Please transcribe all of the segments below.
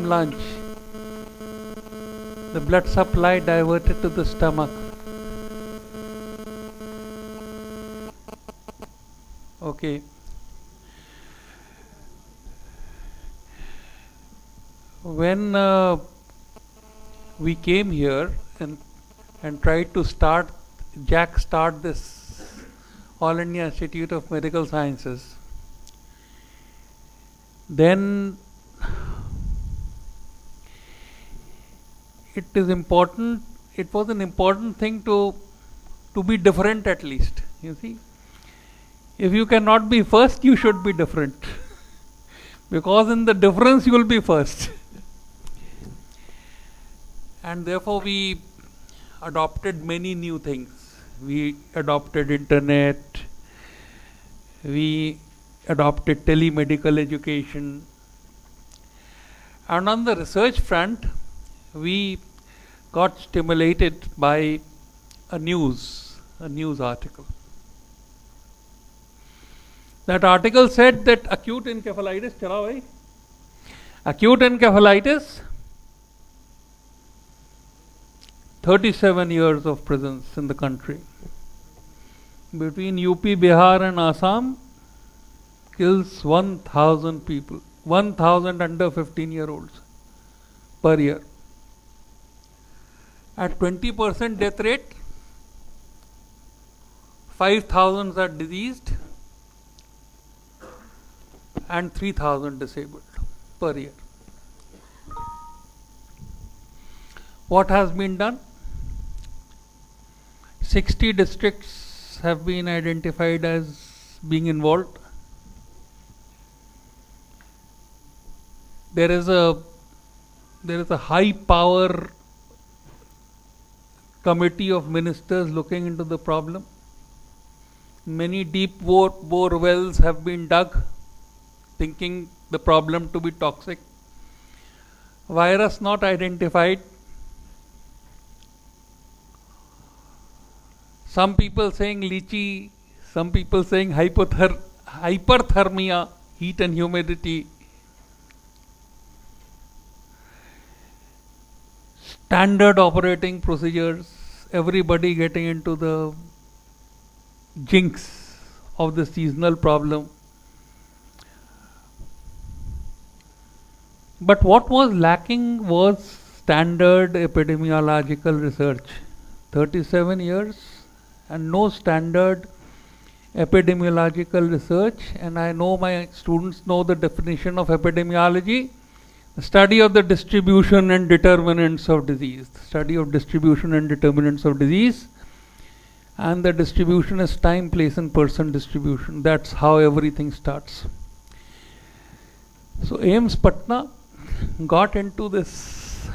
lunch, the blood supply diverted to the stomach. Okay. When we came here and tried to start this All India Institute of Medical Sciences, then it was an important thing to be different at least. You see, if you cannot be first, you should be different, because in the difference you will be first. And therefore we adopted many new things. We adopted internet, we adopted telemedical education, and on the research front we got stimulated by a news article. That article said that acute encephalitis, 37 years of presence in the country. Between UP, Bihar and Assam, kills 1,000 people, 1,000 under 15-year-olds per year. At 20% death rate, 5,000 are diseased and 3,000 disabled per year. What has been done? 60 districts have been identified as being involved. There is a high power committee of ministers looking into the problem. Many deep bore wells have been dug, thinking the problem to be toxic. Virus not identified. Some people saying lychee, some people saying hyperthermia, heat and humidity. Standard operating procedures, everybody getting into the jinx of the seasonal problem. But what was lacking was standard epidemiological research. 37 years and no standard epidemiological research. And I know my students know the definition of epidemiology: the study of the distribution and determinants of disease. The study of distribution and determinants of disease. And the distribution is time, place and person distribution. That's how everything starts. So AIIMS Patna got into this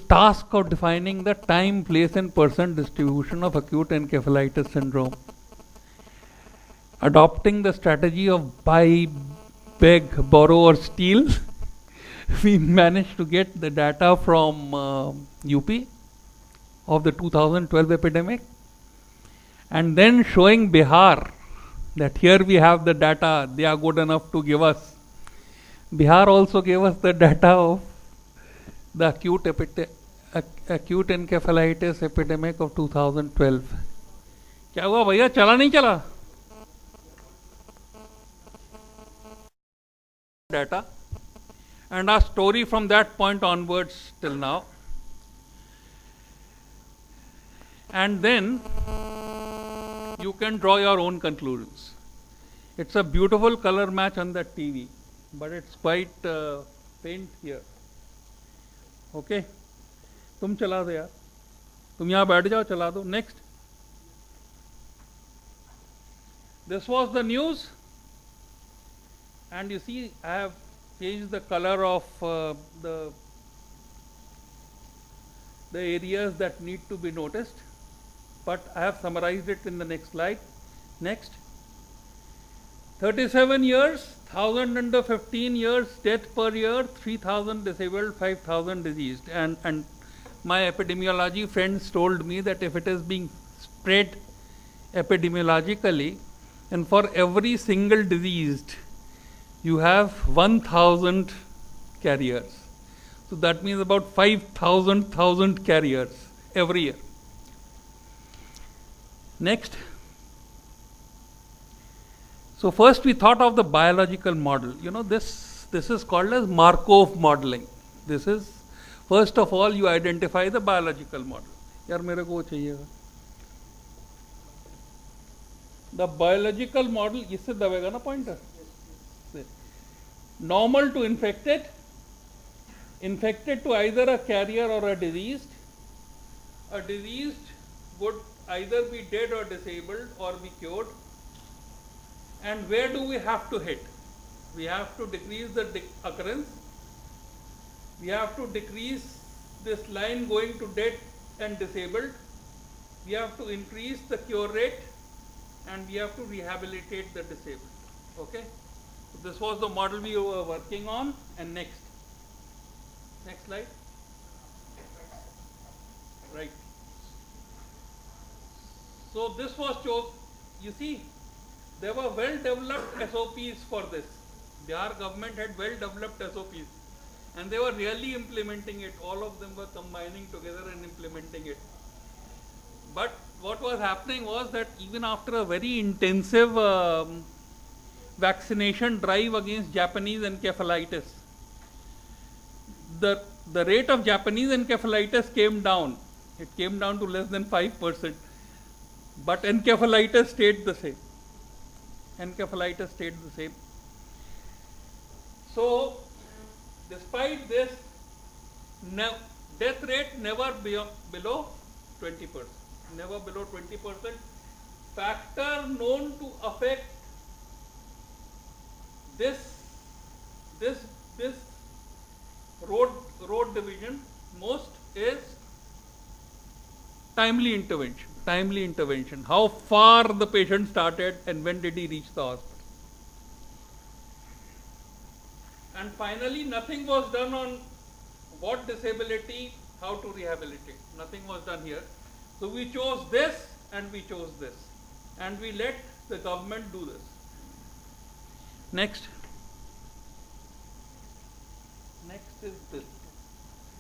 task of defining the time, place and person distribution of acute encephalitis syndrome. Adopting the strategy of buy, beg, borrow or steal, we managed to get the data from UP of the 2012 epidemic, and then showing Bihar that here we have the data, they are good enough to give us. Bihar also gave us the data of the acute encephalitis epidemic of 2012. क्या हुआ भैया, चला नहीं चला? Data and our story from that point onwards till now. And then you can draw your own conclusions. It's a beautiful color match on that TV, but it's quite faint here. Okay, तुम चला दो यार, तुम यहाँ बैठ जाओ, चला दो. Next. This was the news, and you see I have changed the color of the areas that need to be noticed, but I have summarized it in the next slide. Next. 37 years, 1,000 under 15 years death per year, 3,000 disabled, 5,000 diseased. And my epidemiology friends told me that if it is being spread epidemiologically, and for every single diseased, you have 1000 carriers. So that means about 5,000 carriers every year. Next. So first we thought of the biological model. You know, this is called as Markov modeling. This is, first of all, you identify the biological model. यार मेरे को वो चाहिएगा. The biological model, इससे दबेगा ना pointer. Normal to infected to either a carrier or a diseased. A diseased would either be dead or disabled or be cured. And where do we have to hit? We have to decrease the occurrence. We have to decrease this line going to dead and disabled. We have to increase the cure rate, and we have to rehabilitate the disabled. Okay? So this was the model we were working on. And next slide. Right. So this was chosen. You see, there were well-developed SOPs for this. Bihar government had well-developed SOPs, and they were really implementing it. All of them were combining together and implementing it. But what was happening was that even after a very intensive vaccination drive against Japanese encephalitis, the rate of Japanese encephalitis came down. It came down to less than 5%. But encephalitis stayed the same. So, despite this, death rate never below 20%. Never below 20%. Factor known to affect this road division most is timely intervention. How far the patient started and when did he reach the hospital. And finally, nothing was done on what disability, how to rehabilitate. Nothing was done here. So we chose this and we chose this. And we let the government do this. Next is this.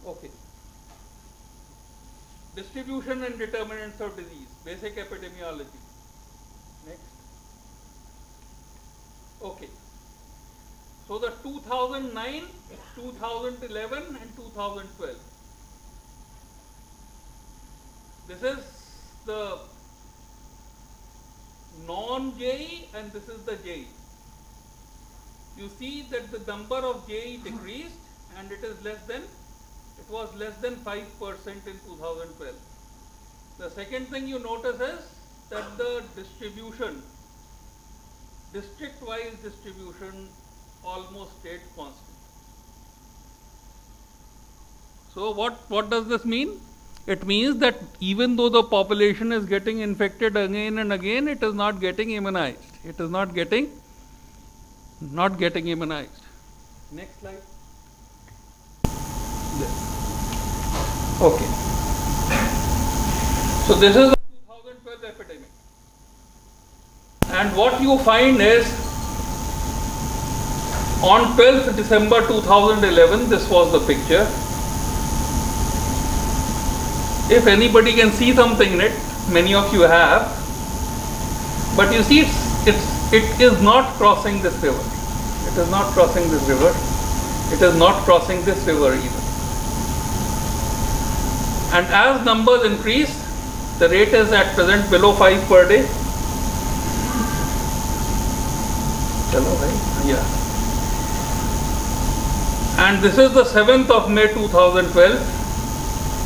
Okay. Distribution and determinants of disease, basic epidemiology. Next. Okay. So the 2009, 2011 and 2012. This is the non-JE and this is the JE. You see that the number of JE decreased and it was less than 5% in 2012. The second thing you notice is that the distribution, district-wise distribution, almost stayed constant. So what does this mean? It means that even though the population is getting infected again and again, it is not getting immunized. It is not getting immunized. Next slide. Yes. Okay. So this is the 2012 epidemic. And what you find is on 12th December 2011, this was the picture. If anybody can see something in it, many of you have. But you see, it is not crossing this river. It is not crossing this river. It is not crossing this river either. And as numbers increase, the rate is at present below 5 per day. Chalo bhai, yeah. And this is the 7th of May 2012.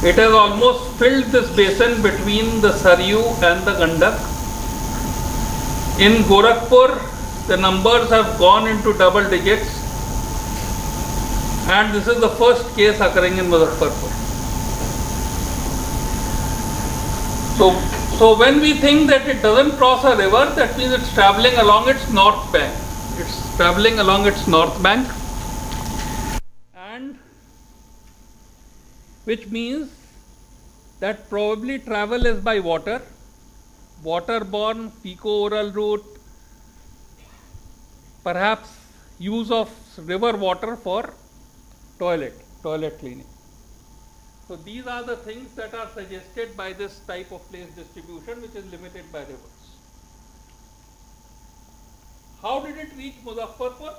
It has almost filled this basin between the Saryu and the Gandak. In Gorakhpur, the numbers have gone into double digits. And this is the first case occurring in Muzaffarpur. So when we think that it doesn't cross a river, that means it's traveling along its north bank. It's traveling along its north bank. And which means that probably travel is by water, waterborne, fecal-oral route, perhaps use of river water for toilet cleaning. So these are the things that are suggested by this type of place distribution, which is limited by rivers. How did it reach Muzaffarpur?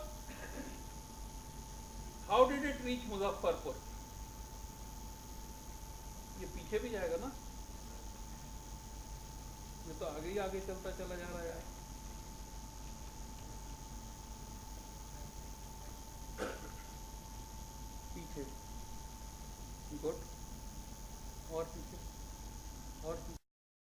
How did it reach Muzaffarpur? ये पीछे भी जाएगा ना, ये तो आगे ही आगे चलता चला जा रहा है। पीछे, गुड, और पीछे, और पीछे।